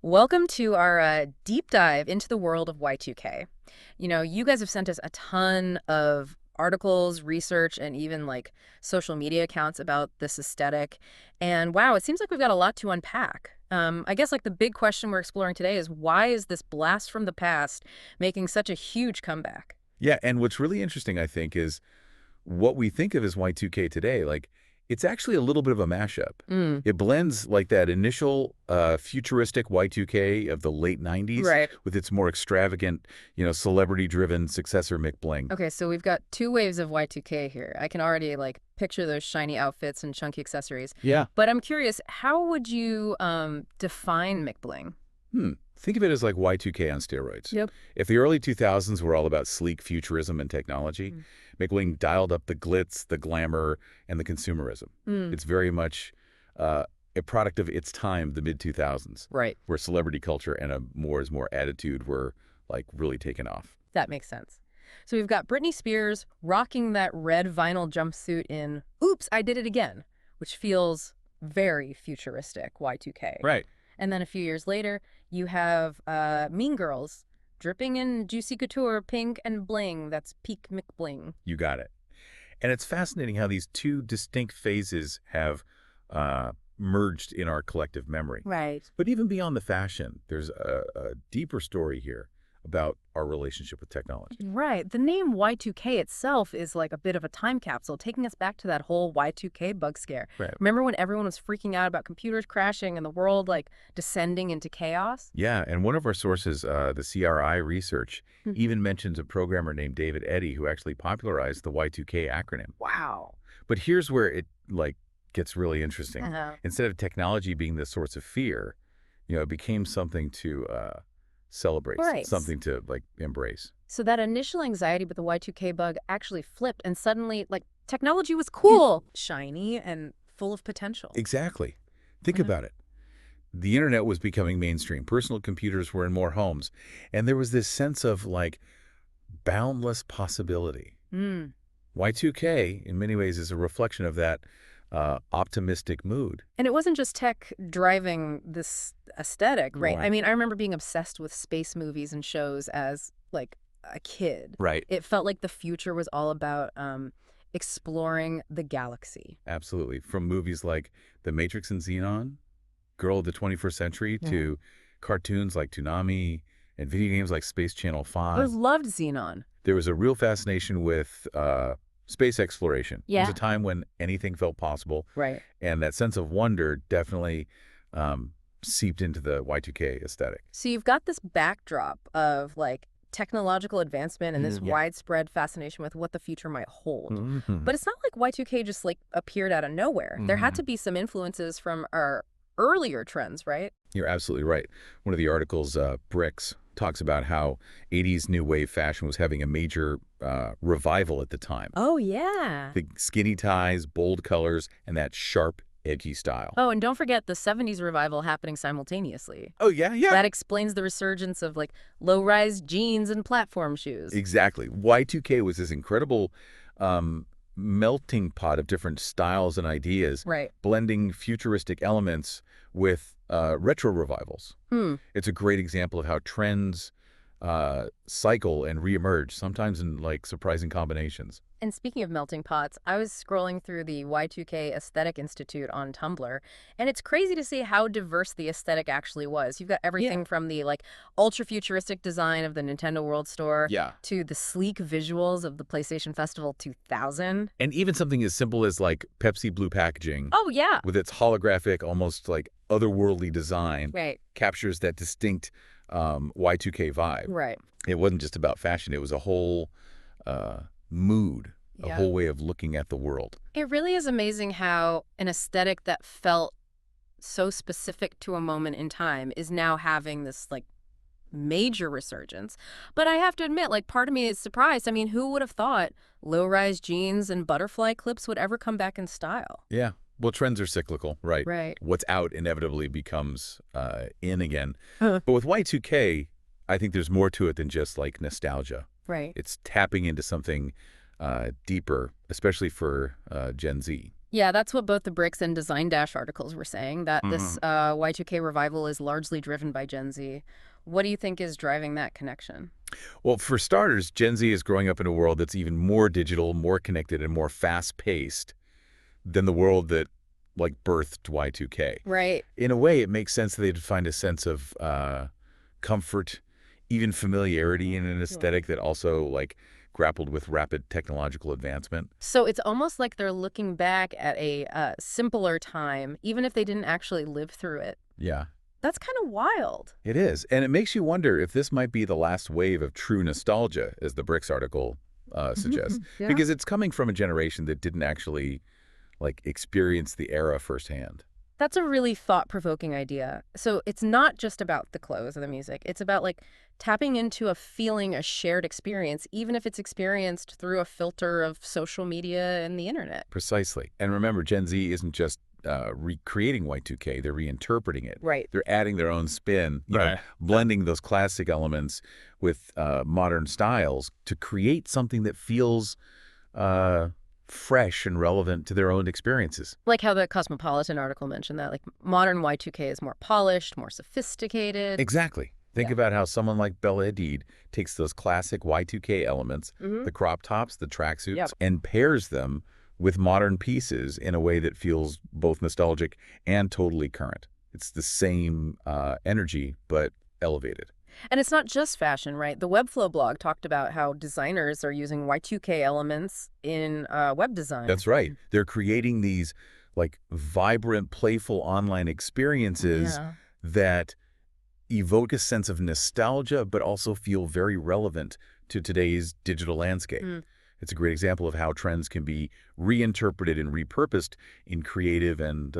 Welcome to our deep dive into the world of Y2K. You guys have sent us a ton of articles, research, and even like social media accounts about this aesthetic. And wow, it seems like we've got a lot to unpack. I guess like the big question we're exploring today is why is this blast from the past making such a huge comeback? Yeah, and what's really interesting, I think, is what we think of as Y2K today, like, it's actually a little bit of a mashup. Mm, It blends, like, that initial futuristic Y2K of the late 90s right. with its more extravagant, celebrity-driven successor McBling. Okay, so we've got two waves of Y2K here. I can already like picture those shiny outfits and chunky accessories. Yeah. But I'm curious, how would you define McBling? Think of it as like Y2K on steroids. Yep. If the early 2000s were all about sleek futurism and technology, Mm. McBling dialed up the glitz, the glamour, and the consumerism. Mm, It's very much a product of its time, the mid-2000s, right. where celebrity culture and a more is more attitude were like really taken off. That makes sense. So we've got Britney Spears rocking that red vinyl jumpsuit in Oops, I Did It Again, which feels very futuristic, Y2K. Right. And then a few years later, you have Mean Girls dripping in juicy couture, pink and bling. That's peak McBling. You got it. And it's fascinating how these two distinct phases have merged in our collective memory. Right. But even beyond the fashion, there's a deeper story here about our relationship with technology. Right. The name Y2K itself is like a bit of a time capsule, taking us back to that whole Y2K bug scare. Right. Remember when everyone was freaking out about computers crashing and the world like descending into chaos? Yeah, and one of our sources, the CRI research, Hmm. even mentions a programmer named David Eddy who actually popularized the Y2K acronym. Wow. But here's where it gets really interesting. Uh-huh. Instead of technology being the source of fear, it became something to celebrate, Right. something to embrace. So that initial anxiety with the Y2K bug actually flipped and suddenly like technology was cool, shiny, and full of potential. Exactly. Think Mhm. about it. The internet was becoming mainstream. Personal computers were in more homes, and there was this sense of boundless possibility. Mm. Y2K, in many ways, is a reflection of that optimistic mood. And it wasn't just tech driving this aesthetic, right? I Right. mean, I remember being obsessed with space movies and shows as like a kid. Right. It felt like the future was all about exploring the galaxy. Absolutely. From movies like The Matrix and Xenon, Girl of the 21st Century, Yeah. to cartoons like Toonami and video games like Space Channel I 5. always loved Xenon. There was a real fascination with space exploration. It was Yeah. a time when anything felt possible, Right. and that sense of wonder definitely seeped into the Y2K aesthetic. So you've got this backdrop of like technological advancement and this Yeah. widespread fascination with what the future might hold. Mhm. But it's not like Y2K just like appeared out of nowhere. There had Mhm. to be some influences from our earlier trends, right? You're absolutely right. One of the articles, Bricks, talks about how 80s new wave fashion was having a major revival at the time. Oh, yeah. The skinny ties, bold colors, and that sharp, edgy style. Oh, and don't forget the 70s revival happening simultaneously. Oh, yeah, yeah. That explains the resurgence of like low-rise jeans and platform shoes. Exactly. Y2K was this incredible melting pot of different styles and ideas, Right. blending futuristic elements with retro revivals. Hmm. It's a great example of how trends cycle and reemerge, sometimes in surprising combinations. And speaking of melting pots, I was scrolling through the Y2K Aesthetic Institute on Tumblr, and it's crazy to see how diverse the aesthetic actually was. You've got everything from the like ultra-futuristic design of the Nintendo World Store Yeah. to the sleek visuals of the PlayStation Festival 2000. And even something as simple as Pepsi Blue packaging Oh, yeah. with its holographic, almost otherworldly design Right, captures that distinct Y2K vibe. right. It wasn't just about fashion. It was a whole mood, a Yeah. whole way of looking at the world. It really is amazing how an aesthetic that felt so specific to a moment in time is now having this like major resurgence. But I have to admit, like part of me is surprised. I mean, who would have thought low-rise jeans and butterfly clips would ever come back in style? Yeah. Well, trends are cyclical, right? Right. What's out inevitably becomes in again. Huh. But with Y2K, I think there's more to it than just nostalgia. Right. It's tapping into something deeper, especially for Gen Z. Yeah, that's what both the Bricks and Design Dash articles were saying, that Hmm. this Y2K revival is largely driven by Gen Z. What do you think is driving that connection? Well, for starters, Gen Z is growing up in a world that's even more digital, more connected, and more fast-paced than the world that, like, birthed Y2K. Right. In a way, it makes sense that they'd find a sense of comfort, even familiarity in an Sure. aesthetic that also, like, grappled with rapid technological advancement. So it's almost like they're looking back at a simpler time, even if they didn't actually live through it. Yeah. That's kind of wild. It is, and it makes you wonder if this might be the last wave of true nostalgia, as the Bricks article suggests, Yeah. because it's coming from a generation that didn't actually, like, experience the era firsthand. That's a really thought-provoking idea. So it's not just about the clothes or the music. It's about like tapping into a feeling, a shared experience, even if it's experienced through a filter of social media and the internet. Precisely. And remember, Gen Z isn't just recreating Y2K, they're reinterpreting it. Right. They're adding their own spin, Right. blending those classic elements with modern styles to create something that feels uh, fresh and relevant to their own experiences. Like how the Cosmopolitan article mentioned that like modern Y2K is more polished, more sophisticated. Exactly. Think Yeah. about how someone like Bella Hadid takes those classic Y2K elements, Mm-hmm. the crop tops, the Yep. tracksuits, and pairs them with modern pieces in a way that feels both nostalgic and totally current. It's the same energy, but elevated. And it's not just fashion, right? The Webflow blog talked about how designers are using Y2K elements in web design. That's right. They're creating these, like, vibrant, playful online experiences Yeah. that evoke a sense of nostalgia, but also feel very relevant to today's digital landscape. Mm. It's a great example of how trends can be reinterpreted and repurposed in creative and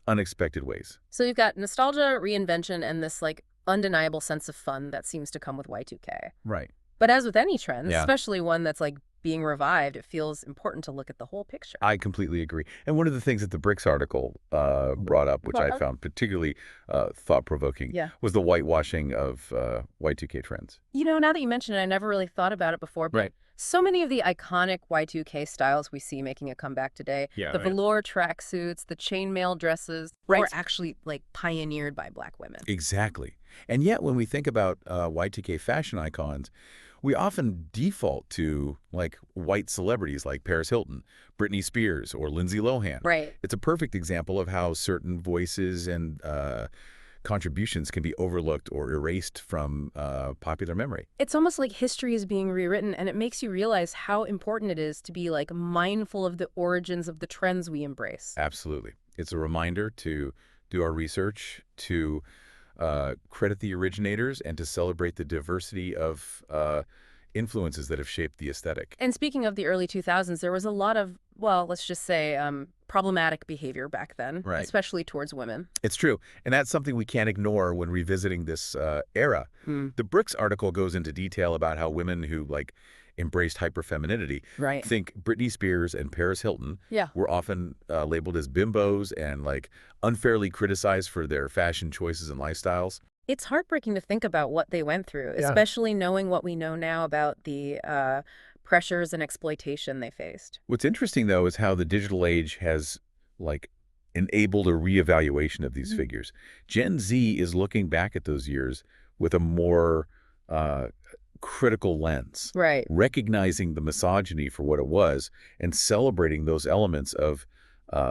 unexpected ways. So you've got nostalgia, reinvention, and this like undeniable sense of fun that seems to come with Y2K. Right. But as with any trend, Yeah. especially one that's like being revived, it feels important to look at the whole picture. I completely agree. And one of the things that the Bricks article brought up, which I found particularly thought-provoking, Yeah. was the whitewashing of Y2K trends. You know, now that you mention it, I never really thought about it before, but Right. so many of the iconic Y2K styles we see making a comeback today, Yeah, the right. velour tracksuits, the chainmail dresses, Right. were actually like pioneered by Black women. Exactly. And yet, when we think about Y2K fashion icons, we often default to, like, white celebrities like Paris Hilton, Britney Spears, or Lindsay Lohan. Right. It's a perfect example of how certain voices and contributions can be overlooked or erased from popular memory. It's almost like history is being rewritten, and it makes you realize how important it is to be like mindful of the origins of the trends we embrace. Absolutely. It's a reminder to do our research, to credit the originators, and to celebrate the diversity of influences that have shaped the aesthetic. And speaking of the early 2000s, there was a lot of, well, let's just say, problematic behavior back then, Right. especially towards women. It's true. And that's something we can't ignore when revisiting this era. Mm. The Bricks article goes into detail about how women who, like, embraced hyperfemininity, Right. think Britney Spears and Paris Hilton, Yeah. were often labeled as bimbos and, like, unfairly criticized for their fashion choices and lifestyles. It's heartbreaking to think about what they went through, Yeah. especially knowing what we know now about the pressures and exploitation they faced. What's interesting, though, is how the digital age has, like, enabled a reevaluation of these Mhm. figures. Gen Z is looking back at those years with a more uh, critical lens, Right. recognizing the misogyny for what it was and celebrating those elements of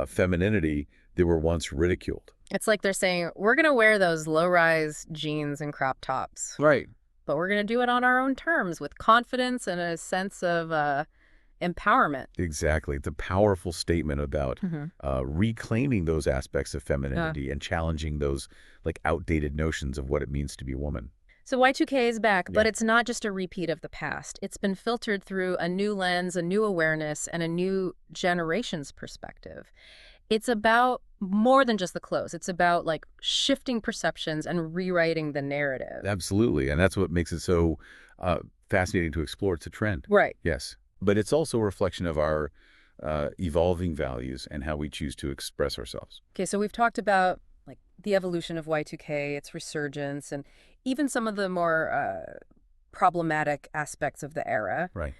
femininity that were once ridiculed. It's like they're saying, we're going to wear those low-rise jeans and crop tops, Right. but we're going to do it on our own terms with confidence and a sense of empowerment. Exactly. It's a powerful statement about Mhm. reclaiming those aspects of femininity and challenging those, like, outdated notions of what it means to be a woman. So Y2K is back, but Yeah. it's not just a repeat of the past. It's been filtered through a new lens, a new awareness, and a new generation's perspective. It's about more than just the clothes. It's about like shifting perceptions and rewriting the narrative. Absolutely. And that's what makes it so fascinating to explore. It's a trend. Right. Yes. But it's also a reflection of our evolving values and how we choose to express ourselves. Okay, so we've talked about like the evolution of Y2K, its resurgence, and even some of the more problematic aspects of the era. Right.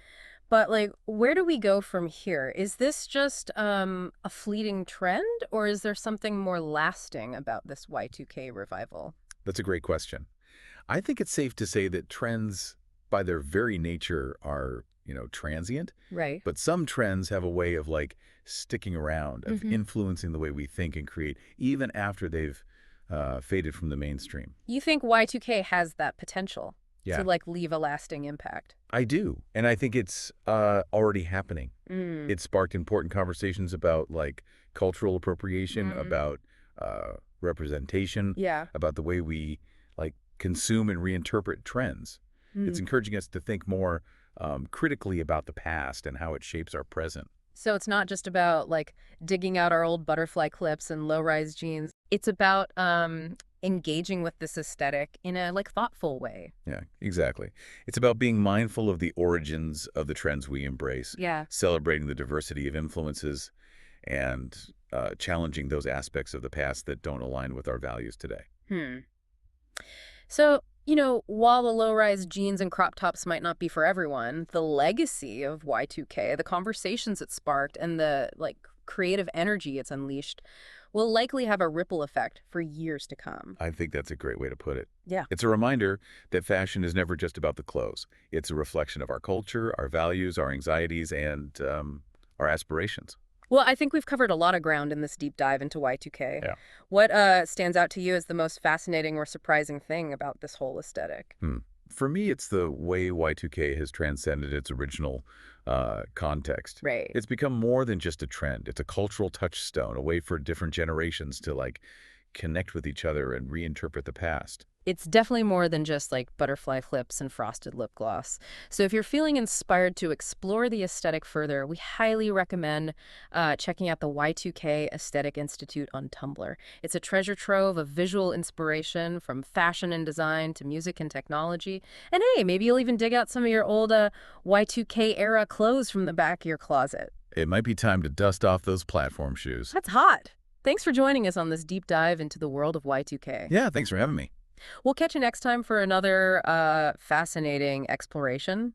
But like, where do we go from here? Is this just a fleeting trend, or is there something more lasting about this Y2K revival? That's a great question. I think it's safe to say that trends, by their very nature, are, transient. Right. But some trends have a way of like sticking around, of Hmm. influencing the way we think and create, even after they've faded from the mainstream. You think Y2K has that potential to Yeah, like leave a lasting impact? I do. And I think it's already happening. Mm. It sparked important conversations about like cultural appropriation, Mm. about representation, Yeah. about the way we like consume and reinterpret trends. It's Mm. encouraging us to think more critically about the past and how it shapes our present. So it's not just about like digging out our old butterfly clips and low-rise jeans. It's about engaging with this aesthetic in a like thoughtful way. Yeah, exactly. It's about being mindful of the origins of the trends we embrace, Yeah. celebrating the diversity of influences, and challenging those aspects of the past that don't align with our values today. Hmm. So, while the low-rise jeans and crop tops might not be for everyone, the legacy of Y2K, the conversations it sparked, and the like creative energy it's unleashed will likely have a ripple effect for years to come. I think that's a great way to put it. Yeah. It's a reminder that fashion is never just about the clothes. It's a reflection of our culture, our values, our anxieties, and our aspirations. Well, I think we've covered a lot of ground in this deep dive into Y2K. Yeah. What stands out to you as the most fascinating or surprising thing about this whole aesthetic? Hmm. For me, it's the way Y2K has transcended its original context. Right. It's become more than just a trend. It's a cultural touchstone, a way for different generations to like connect with each other and reinterpret the past. It's definitely more than just like butterfly clips and frosted lip gloss. So if you're feeling inspired to explore the aesthetic further, we highly recommend checking out the Y2K Aesthetic Institute on Tumblr. It's a treasure trove of visual inspiration from fashion and design to music and technology. And hey, maybe you'll even dig out some of your old Y2K era clothes from the back of your closet. It might be time to dust off those platform shoes. That's hot. Thanks for joining us on this deep dive into the world of Y2K. Yeah, thanks for having me. We'll catch you next time for another fascinating exploration.